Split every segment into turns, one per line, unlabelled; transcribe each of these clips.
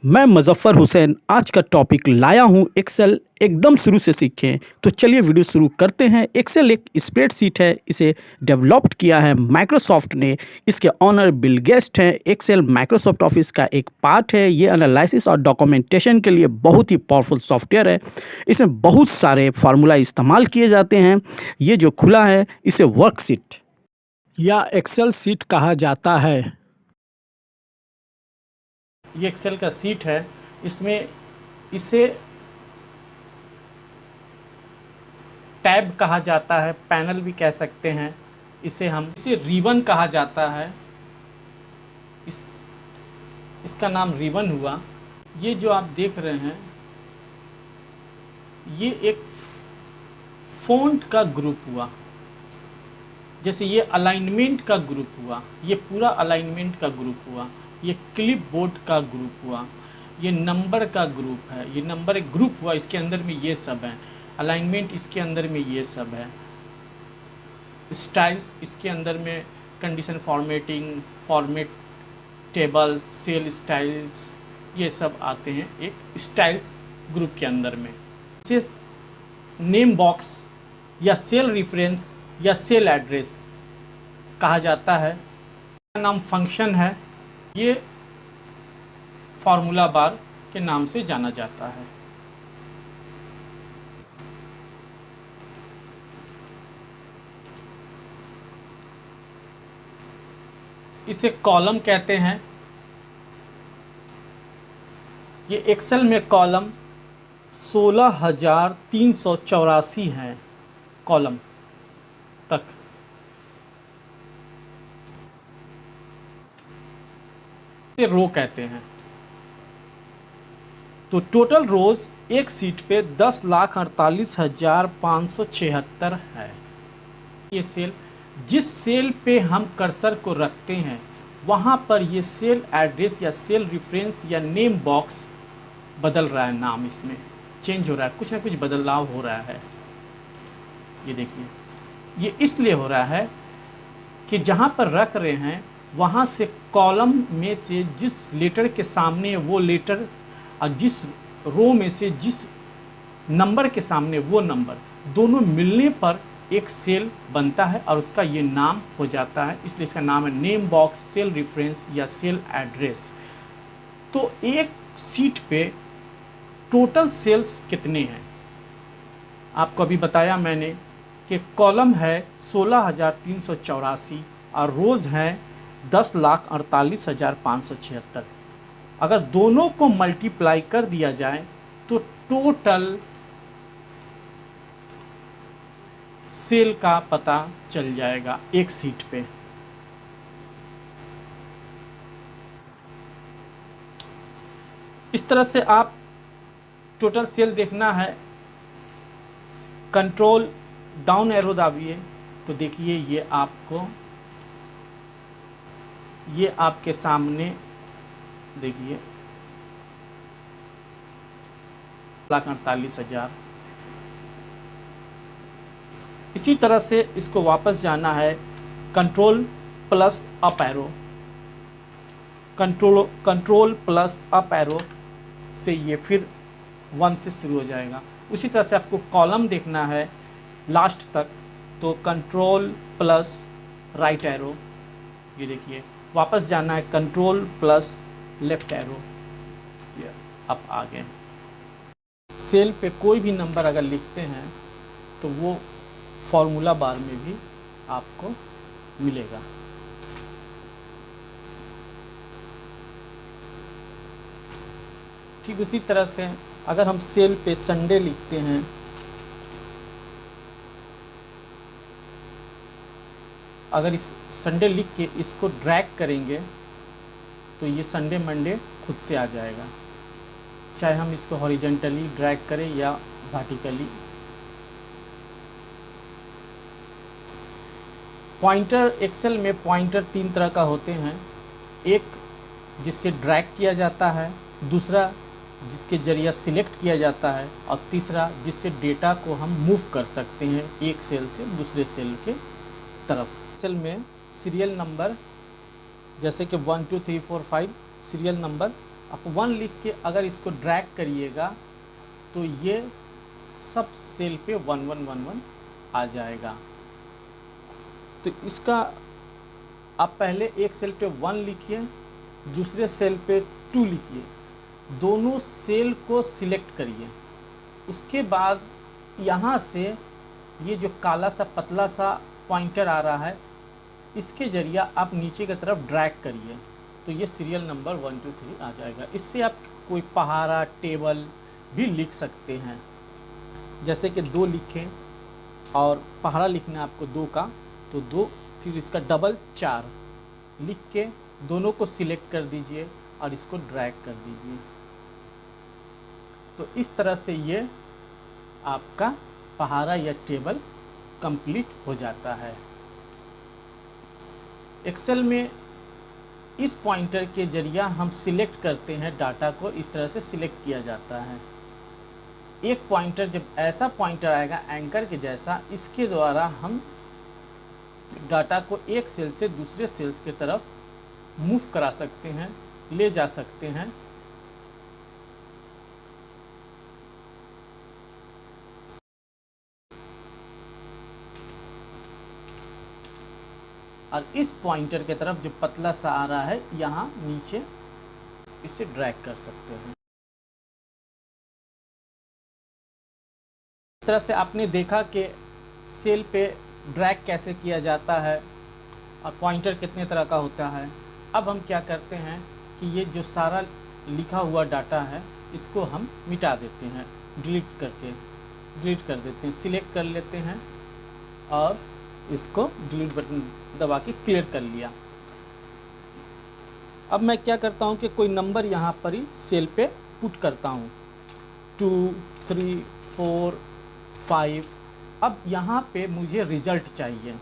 मैं मुज़फ़्फ़र हुसैन आज का टॉपिक लाया हूँ एक्सेल एकदम शुरू से सीखें। तो चलिए वीडियो शुरू करते हैं। एक्सेल एक स्प्रेडशीट है, इसे डेवलप्ड किया है माइक्रोसॉफ्ट ने। इसके ऑनर बिल गेट्स हैं। एक्सेल माइक्रोसॉफ्ट ऑफिस का एक पार्ट है। ये एनालिसिस और डॉक्यूमेंटेशन के लिए बहुत ही पावरफुल सॉफ्टवेयर है। इसमें बहुत सारे फार्मूला इस्तेमाल किए जाते हैं। ये जो खुला है इसे वर्कशीट या एक्सेल सीट कहा जाता है। ये एक्सेल का सीट है। इसमें इसे टैब कहा जाता है, पैनल भी कह सकते हैं। इसे रिबन कहा जाता है। इसका नाम रिबन हुआ। ये जो आप देख रहे हैं ये एक फ़ॉन्ट का ग्रुप हुआ। जैसे ये अलाइनमेंट का ग्रुप हुआ, ये पूरा अलाइनमेंट का ग्रुप हुआ। ये क्लिपबोर्ड का ग्रुप हुआ। ये नंबर का ग्रुप है। ये नंबर एक ग्रुप हुआ, इसके अंदर में ये सब है। अलाइनमेंट इसके अंदर में ये सब है। स्टाइल्स इसके अंदर में condition formatting, format table, cell styles, ये सब आते हैं एक स्टाइल्स ग्रुप के अंदर में। इसे नेम बॉक्स या सेल रेफरेंस या सेल एड्रेस कहा जाता है। इसका नाम फंक्शन है। ये फार्मूला बार के नाम से जाना जाता है। इसे कॉलम कहते हैं। ये एक्सेल में कॉलम 16,384 हैं कॉलम तक। इसे रो कहते हैं। तो टोटल रोज एक सीट पे 10,48,576 है। ये सेल, जिस सेल पे हम कर्सर को रखते हैं वहाँ पर ये सेल एड्रेस या सेल रेफरेंस या नेम बॉक्स बदल रहा है। नाम इसमें चेंज हो रहा है, कुछ ना कुछ बदलाव हो रहा है। ये देखिए, ये इसलिए हो रहा है कि जहाँ पर रख रहे हैं वहाँ से कॉलम में से जिस लेटर के सामने वो लेटर और जिस रो में से जिस नंबर के सामने वो नंबर, दोनों मिलने पर एक सेल बनता है और उसका ये नाम हो जाता है। इसलिए इसका नाम है नेम बॉक्स, सेल रेफरेंस या सेल एड्रेस। तो एक सीट पे टोटल सेल्स कितने हैं आपको अभी बताया मैंने कि कॉलम है 16,384 और रोज़ हैं 10,48,576। अगर दोनों को मल्टीप्लाई कर दिया जाए तो टोटल सेल का पता चल जाएगा एक सीट पे। इस तरह से आप टोटल सेल देखना है। कंट्रोल डाउन एरो दाबिए तो देखिए ये आपके सामने देखिए 48,000। इसी तरह से इसको वापस जाना है। Control plus up arrow, control plus up arrow से ये फिर 1 से शुरू हो जाएगा। उसी तरह से आपको कॉलम देखना है लास्ट तक तो कंट्रोल प्लस राइट एरो, ये देखिए वापस जाना है कंट्रोल प्लस लेफ्ट एरो, ये अब आ गए। सेल पे कोई भी नंबर अगर लिखते हैं तो वो फॉर्मूला बार में भी आपको मिलेगा। ठीक उसी तरह से अगर हम सेल पे संडे लिखते हैं अगर इस संडे लिख के इसको ड्रैग करेंगे तो ये संडे मंडे खुद से आ जाएगा, चाहे हम इसको हॉरिजेंटली ड्रैग करें या वर्टिकली। पॉइंटर, एक्सेल में पॉइंटर 3 तरह का होते हैं। एक जिससे ड्रैग किया जाता है, दूसरा जिसके जरिए सिलेक्ट किया जाता है और तीसरा जिससे डेटा को हम मूव कर सकते हैं एक सेल से दूसरे सेल के तरफ। सेल में सीरियल नंबर जैसे कि 1 2 3 4 5 सीरियल नंबर आप 1 लिख के अगर इसको ड्रैग करिएगा तो ये सब सेल पे 1111 आ जाएगा। तो इसका आप पहले एक सेल पे 1 लिखिए, दूसरे सेल पे 2 लिखिए, दोनों सेल को सिलेक्ट करिए। उसके बाद यहाँ से ये जो काला सा पतला सा पॉइंटर आ रहा है, इसके जरिए आप नीचे की तरफ ड्रैग करिए तो ये सीरियल नंबर 1 2 3 आ जाएगा। इससे आप कोई पहाड़ा टेबल भी लिख सकते हैं, जैसे कि 2 लिखें और पहाड़ा लिखना है आपको 2 का, तो 2 फिर इसका डबल 4 लिख के दोनों को सिलेक्ट कर दीजिए और इसको ड्रैग कर दीजिए। तो इस तरह से ये आपका पहाड़ा या टेबल कंप्लीट हो जाता है। एक्सेल में इस पॉइंटर के जरिए हम सिलेक्ट करते हैं डाटा को, इस तरह से सिलेक्ट किया जाता है। एक पॉइंटर जब ऐसा पॉइंटर आएगा एंकर के जैसा, इसके द्वारा हम डाटा को एक सेल से दूसरे सेल्स की तरफ मूव करा सकते हैं, ले जा सकते हैं। और इस पॉइंटर की तरफ जो पतला सा आ रहा है यहाँ नीचे, इसे ड्रैग कर सकते हैं। इस तरह से आपने देखा कि सेल पे ड्रैग कैसे किया जाता है और पॉइंटर कितने तरह का होता है। अब हम क्या करते हैं कि ये जो सारा लिखा हुआ डाटा है इसको हम मिटा देते हैं, डिलीट कर देते हैं, सिलेक्ट कर लेते हैं और इसको डिलीट बटन दबा के क्लियर कर लिया। अब मैं क्या करता हूँ कि कोई नंबर यहाँ पर ही सेल पे पुट करता हूँ, 2 3 4 5। अब यहाँ पे मुझे रिजल्ट चाहिए,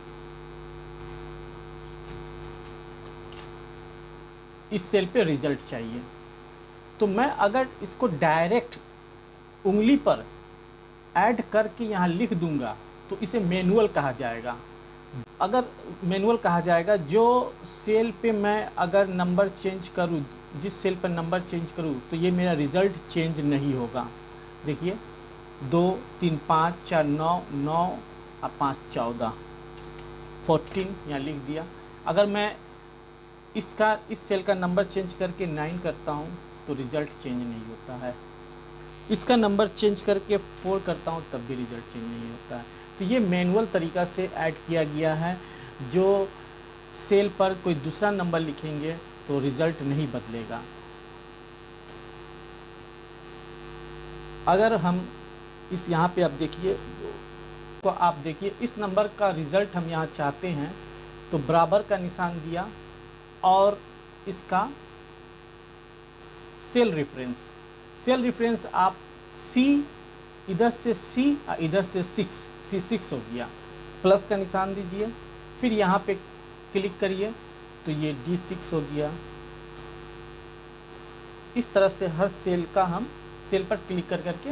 इस सेल पे रिजल्ट चाहिए। तो मैं अगर इसको डायरेक्ट उंगली पर ऐड करके यहाँ लिख दूंगा तो इसे मैनुअल कहा जाएगा। अगर मैनुअल कहा जाएगा, जो सेल पे मैं अगर नंबर चेंज करूँ, जिस सेल पर नंबर चेंज करूँ तो ये मेरा रिज़ल्ट चेंज नहीं होगा। देखिए 2 3 5 4 9 9 और 5 14 14 यहाँ लिख दिया। अगर मैं इस सेल का नंबर चेंज करके 9 करता हूँ तो रिज़ल्ट चेंज नहीं होता है। इसका नंबर चेंज करके 4 करता हूँ तब भी रिज़ल्ट चेंज नहीं होता है। तो ये मैनुअल तरीक़ा से ऐड किया गया है। जो सेल पर कोई दूसरा नंबर लिखेंगे तो रिज़ल्ट नहीं बदलेगा। अगर हम इस यहाँ पे आप देखिए, तो आप देखिए इस नंबर का रिज़ल्ट हम यहाँ चाहते हैं तो बराबर का निशान दिया और इसका सेल रेफरेंस आप C, इधर से C और इधर से 6 C6 हो गया, प्लस का निशान दीजिए, फिर यहाँ पे क्लिक करिए तो ये D6 हो गया। इस तरह से हर सेल का हम सेल पर क्लिक करके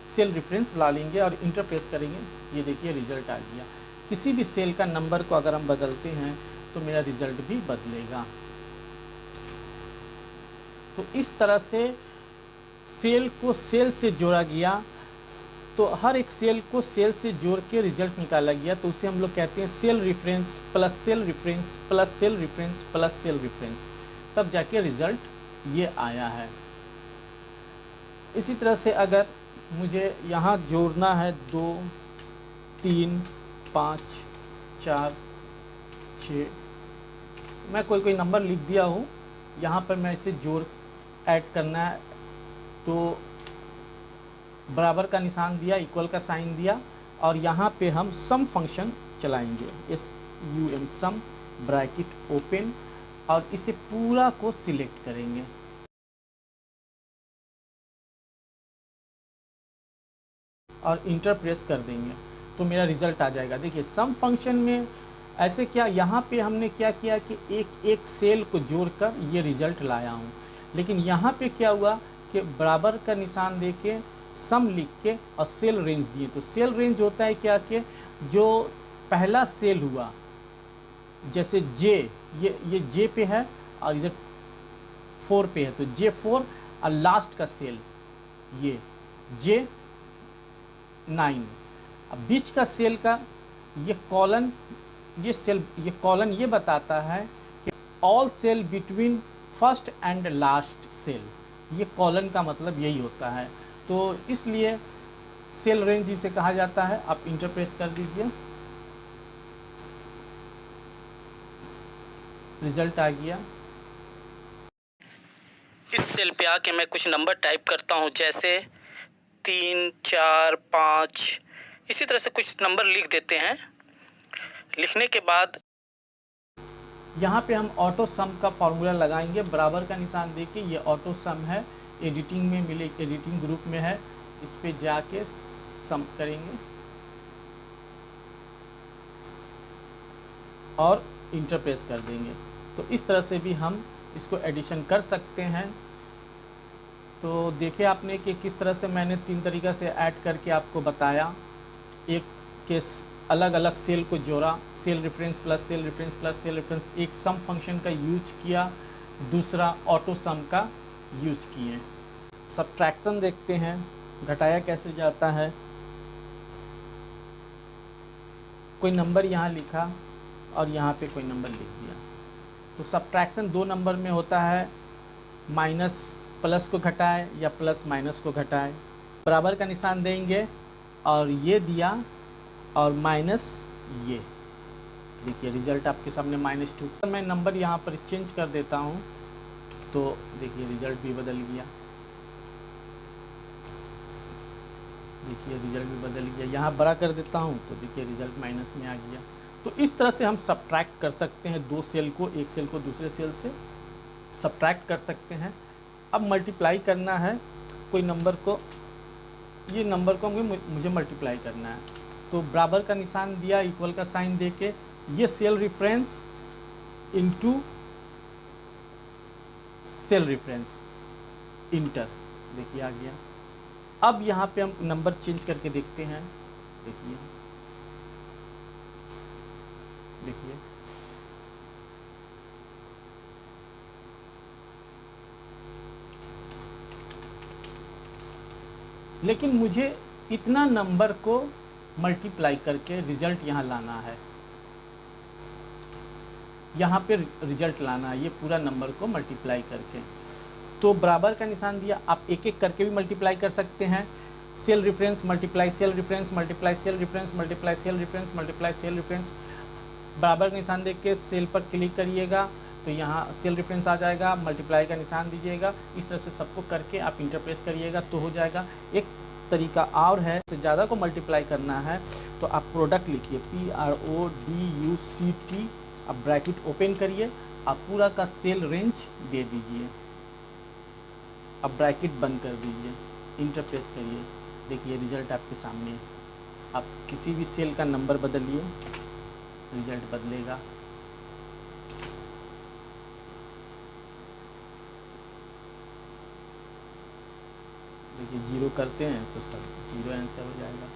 सेल रेफरेंस ला लेंगे और इंटर प्रेस करेंगे। ये देखिए रिजल्ट आ गया। किसी भी सेल का नंबर को अगर हम बदलते हैं तो मेरा रिजल्ट भी बदलेगा। तो इस तरह से सेल को सेल से जोड़ा गया, तो हर एक सेल को सेल से जोड़ के रिजल्ट निकाला गया। तो उसे हम लोग कहते हैं cell reference plus cell reference plus cell reference plus cell reference, तब जाके रिजल्ट ये आया है। इसी तरह से अगर मुझे यहाँ जोड़ना है 2 3 5 4 6, मैं कोई नंबर लिख दिया हूँ, यहाँ पर मैं इसे जोड़ ऐड करना है तो बराबर का निशान दिया, इक्वल का साइन दिया और यहाँ पे हम सम फंक्शन चलाएंगे, SUM सम ब्रैकेट ओपन, और इसे पूरा को सिलेक्ट करेंगे और इंटर प्रेस कर देंगे तो मेरा रिज़ल्ट आ जाएगा। देखिए सम फंक्शन में ऐसे क्या, यहाँ पे हमने क्या किया कि एक एक सेल को जोड़कर ये रिज़ल्ट लाया हूँ, लेकिन यहाँ पे क्या हुआ कि बराबर का निशान देके सम लिख के और सेल रेंज दिए। तो सेल रेंज होता है क्या कि जो पहला सेल हुआ, जैसे J, ये J पे है और इधर 4 पे है, तो J4 और लास्ट का सेल ये J9। अब बीच का सेल का ये कॉलन, ये सेल, ये कॉलन ये बताता है कि all cell between first and last cell, ये कॉलन का मतलब यही होता है। तो इसलिए सेल रेंज इसे कहा जाता है। आप इंटरप्रेस कर दीजिए, रिजल्ट आ गया।
इस सेल पे आके मैं कुछ नंबर टाइप करता हूँ, जैसे 3, 4, 5, इसी तरह से कुछ नंबर लिख देते हैं। लिखने के बाद
यहाँ पे हम ऑटो सम का फॉर्मूला लगाएंगे, बराबर का निशान देके। ये ऑटो सम है, एडिटिंग में मिले, एडिटिंग ग्रुप में है, इस पे जाके सम करेंगे और इंटरप्रेस कर देंगे। तो इस तरह से भी हम इसको एडिशन कर सकते हैं। तो देखिए आपने कि किस तरह से मैंने 3 तरीक़ा से ऐड करके आपको बताया। एक केस अलग अलग सेल को जोड़ा, cell reference plus cell reference plus cell reference, एक सम फंक्शन का यूज किया, दूसरा ऑटो सम का यूज किए। सब्ट्रैक्शन देखते हैं, घटाया कैसे जाता है। कोई नंबर यहाँ लिखा और यहाँ पे कोई नंबर लिख दिया। तो सब्ट्रैक्शन 2 नंबर में होता है, माइनस प्लस को घटाए या प्लस माइनस को घटाए। बराबर का निशान देंगे और ये दिया और माइनस ये, देखिए रिजल्ट आपके सामने -2। मैं नंबर यहाँ पर चेंज कर देता हूँ तो देखिए रिजल्ट भी बदल गया। देखिए रिजल्ट भी बदल गया। यहाँ बड़ा कर देता हूँ तो देखिए रिजल्ट माइनस में आ गया। तो इस तरह से हम सब्ट्रैक्ट कर सकते हैं 2 सेल को, एक सेल को दूसरे सेल से सब्ट्रैक्ट कर सकते हैं। अब मल्टीप्लाई करना है कोई नंबर को, ये नंबर को मुझे मल्टीप्लाई करना है। तो बराबर का निशान दिया, इक्वल का साइन दे के, ये cell reference into cell reference, enter, देखिए आ गया। अब यहाँ पे हम नंबर चेंज करके देखते हैं। देखिए देखिए लेकिन मुझे इतना नंबर को मल्टीप्लाई करके रिजल्ट यहाँ लाना है, यहाँ पे रिजल्ट लाना है, ये पूरा नंबर को मल्टीप्लाई करके। तो बराबर का निशान दिया, आप एक एक करके भी मल्टीप्लाई कर सकते हैं। Cell reference multiply cell reference multiply cell reference multiply cell reference multiply cell reference. बराबर का निशान देख के सेल पर क्लिक करिएगा तो यहाँ सेल रेफरेंस आ जाएगा, मल्टीप्लाई का निशान दीजिएगा। इस तरह से सबको करके आप इंटरप्रेस करिएगा तो हो जाएगा। एक तरीका और है, से ज़्यादा को मल्टीप्लाई करना है तो आप प्रोडक्ट लिखिए, PRODUCT, आप ब्रैकेट ओपन करिए, आप पूरा का सेल रेंज दे दीजिए, अब ब्रैकेट बंद कर दीजिए, इंटरप्रेस करिए, देखिए रिजल्ट आपके सामने है। आप किसी भी सेल का नंबर बदलिए, रिजल्ट बदलेगा। देखिए 0 करते हैं तो सब 0 आंसर हो जाएगा।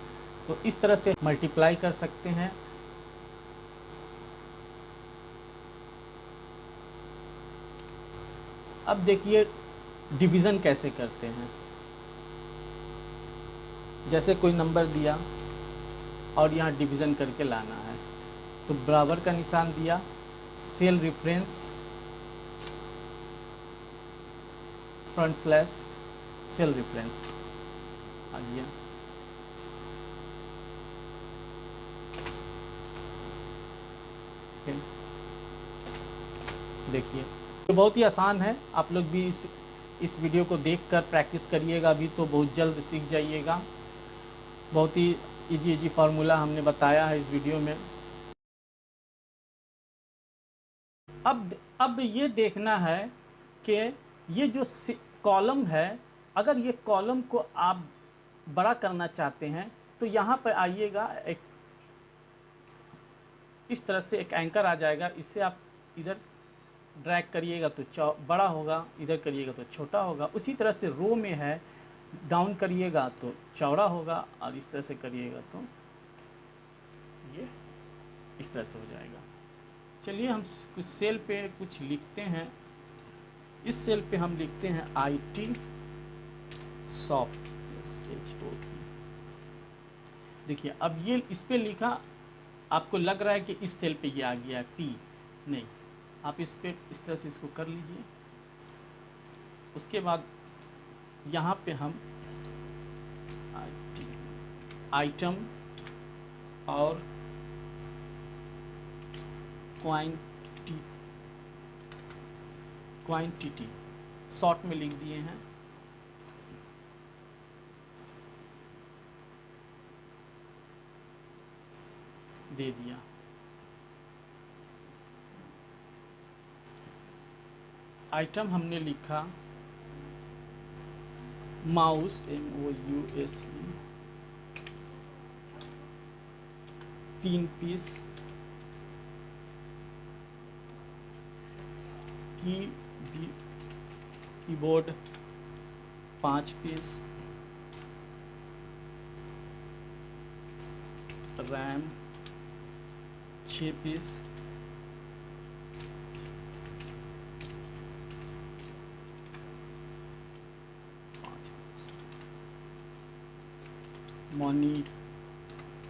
तो इस तरह से मल्टीप्लाई कर सकते हैं। अब देखिए डिवीज़न कैसे करते हैं। जैसे कोई नंबर दिया और यहाँ डिवीज़न करके लाना है तो बराबर का निशान दिया, cell reference front slash cell reference आ गया। देखिए तो बहुत ही आसान है, आप लोग भी इस वीडियो को देखकर प्रैक्टिस करिएगा, अभी तो बहुत जल्द सीख जाइएगा। बहुत ही इजी फार्मूला हमने बताया है इस वीडियो में। अब ये देखना है कि ये जो कॉलम है, अगर ये कॉलम को आप बड़ा करना चाहते हैं तो यहाँ पर आइएगा, एक इस तरह से एक एंकर आ जाएगा, इससे आप इधर ड्रैग करिएगा तो बड़ा होगा, इधर करिएगा तो छोटा होगा। उसी तरह से रो में है, डाउन करिएगा तो चौड़ा होगा और इस तरह से करिएगा तो ये इस तरह से हो जाएगा। चलिए हम कुछ सेल पे कुछ लिखते हैं। इस सेल पे हम लिखते हैं IT सॉफ्ट, SHOP। देखिए अब ये इस पे लिखा, आपको लग रहा है कि इस सेल पे ये आ गया P, नहीं, आप इस पे इस तरह से इसको कर लीजिए। उसके बाद यहाँ पे हम आइटम और क्वांटिटी शॉर्ट में लिख दिए हैं। दे दिया। आइटम हमने लिखा mouse, MOUSE, 3 piece, keyboard 5 piece, RAM 6 piece,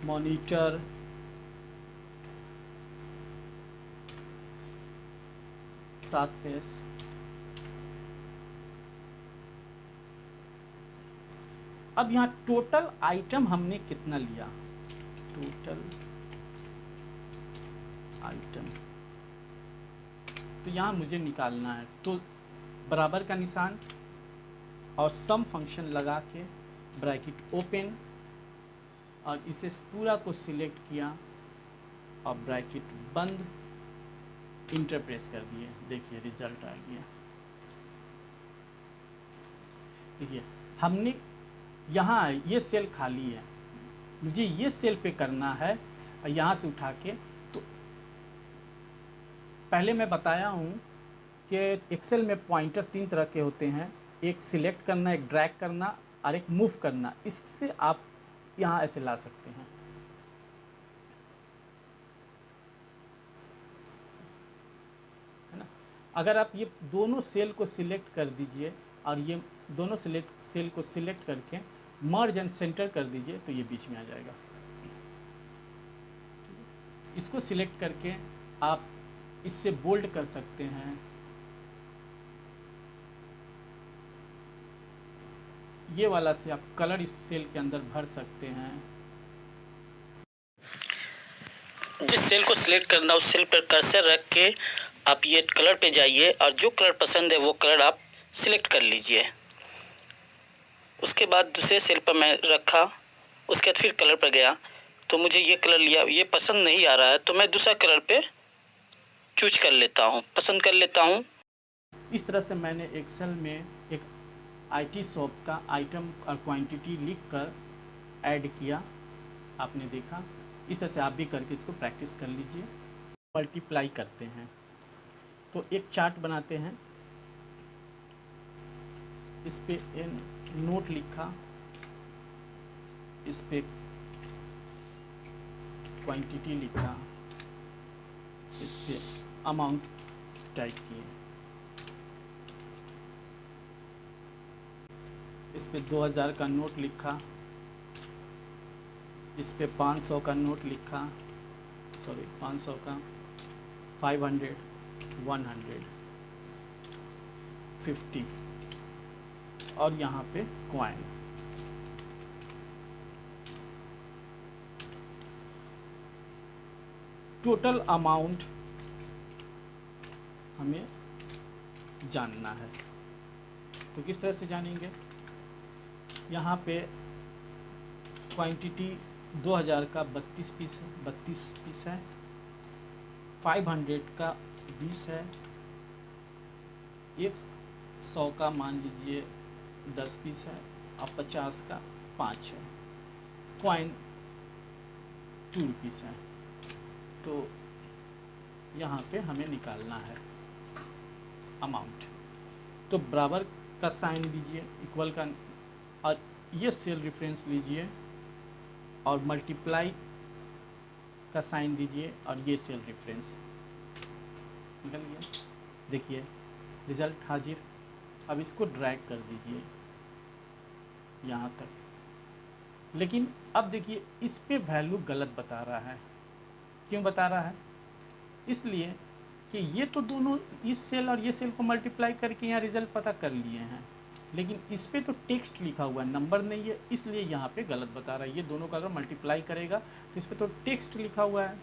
monitor 7 piece, अब यहाँ टोटल आइटम हमने कितना लिया, टोटल आइटम, तो यहाँ मुझे निकालना है। तो बराबर का निशान और सम फंक्शन लगा के ब्रैकेट ओपन और इसे पूरा को सिलेक्ट किया और ब्रैकेट बंद, इंटर प्रेस कर दिए। देखिए रिजल्ट आ गया। देखिए हमने यहाँ ये सेल खाली है, मुझे ये सेल पे करना है और यहाँ से उठा के, तो पहले मैं बताया हूँ कि एक्सेल में पॉइंटर 3 तरह के होते हैं, एक सिलेक्ट करना, एक ड्रैग करना और एक मूव करना। इससे आप यहाँ ऐसे ला सकते हैं। है ना। अगर आप ये दोनों सेल को सिलेक्ट कर दीजिए और ये दोनों सेल को सिलेक्ट करके मर्ज एंड सेंटर कर दीजिए तो ये बीच में आ जाएगा। इसको सिलेक्ट करके आप इससे बोल्ड कर सकते हैं। ये वाला से आप कलर इस सेल के अंदर भर सकते हैं।
जिस सेल को सिलेक्ट करना उस सेल पर कर्सर रख के आप ये कलर पे जाइए और जो कलर पसंद है वो कलर आप सिलेक्ट कर लीजिए। उसके बाद दूसरे सेल पर मैं रखा, उसके बाद फिर कलर पर गया तो मुझे ये कलर लिया, ये पसंद नहीं आ रहा है तो मैं दूसरा कलर पे चूज कर लेता हूँ, पसंद कर लेता हूँ।
इस तरह से मैंने एक्सेल में एक IT शॉप का आइटम और क्वांटिटी लिख कर ऐड किया, आपने देखा। इस तरह से आप भी करके इसको प्रैक्टिस कर लीजिए। मल्टीप्लाई करते हैं तो एक चार्ट बनाते हैं, इस पे नोट लिखा, इस पे क्वांटिटी लिखा, इस पे अमाउंट टाइप किए, इस पे 2000 का नोट लिखा, इस पे 500 का नोट लिखा, सॉरी 500 का, 500, 100, 50 और यहाँ पे कॉइन। टोटल अमाउंट हमें जानना है, तो किस तरह से जानेंगे। यहाँ पे क्वांटिटी 2000 का 32 पीस है, 500 का 20 है, 100 का मान लीजिए 10 पीस है और 50 का 5 है, कॉइन 2 रुपीस है। तो यहाँ पे हमें निकालना है अमाउंट, तो बराबर का साइन दीजिए, इक्वल का, और ये सेल रेफरेंस लीजिए और मल्टीप्लाई का साइन दीजिए और ये सेल रेफरेंस निकल गया। देखिए रिजल्ट हाजिर। अब इसको ड्रैग कर दीजिए यहाँ तक, लेकिन अब देखिए इस पे वैल्यू गलत बता रहा है। क्यों बता रहा है? इसलिए कि ये तो दोनों इस सेल और ये सेल को मल्टीप्लाई करके यहाँ रिजल्ट पता कर लिए हैं, लेकिन इस पे तो टेक्स्ट लिखा हुआ है, नंबर नहीं है, इसलिए यहाँ पे गलत बता रहा है। ये दोनों का अगर मल्टीप्लाई करेगा तो इस पे तो टेक्स्ट लिखा हुआ है,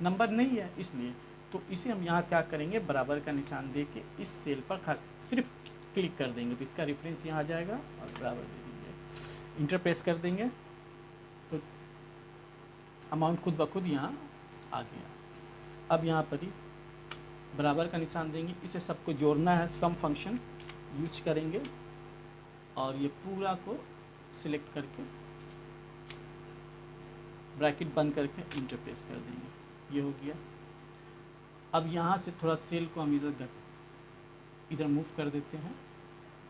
नंबर नहीं है, इसलिए तो इसे हम यहाँ क्या करेंगे, बराबर का निशान दे के इस सेल पर सिर्फ क्लिक कर देंगे तो इसका रेफरेंस यहाँ आ जाएगा और बराबर दे देंगे, इंटर प्रेस कर देंगे तो अमाउंट खुद ब खुद यहाँ आ गया। अब यहाँ पर ही बराबर का निशान देंगे, इसे सबको जोड़ना है, सम फंक्शन यूज करेंगे और ये पूरा को सिलेक्ट करके ब्रैकेट बंद करके इंटर प्रेस कर देंगे, ये हो गया। अब यहाँ से थोड़ा सेल को हम इधर मूव कर देते हैं,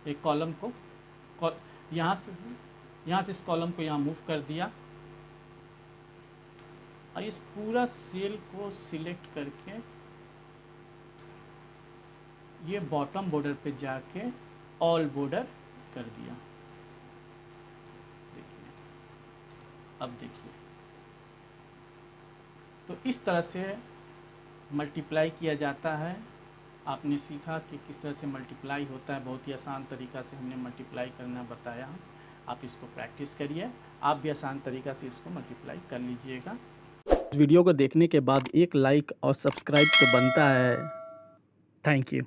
एक कॉलम को यहाँ से इस कॉलम को यहाँ मूव कर दिया और इस पूरा सेल को सिलेक्ट करके ये बॉटम बॉर्डर पे जाके ऑल बॉर्डर कर दिया। देखिए, अब देखिए, तो इस तरह से मल्टीप्लाई किया जाता है। आपने सीखा कि किस तरह से मल्टीप्लाई होता है, बहुत ही आसान तरीका से हमने मल्टीप्लाई करना बताया। आप इसको प्रैक्टिस करिए, आप भी आसान तरीका से इसको मल्टीप्लाई कर लीजिएगा।
वीडियो को देखने के बाद एक लाइक और सब्सक्राइब तो बनता है। Thank you.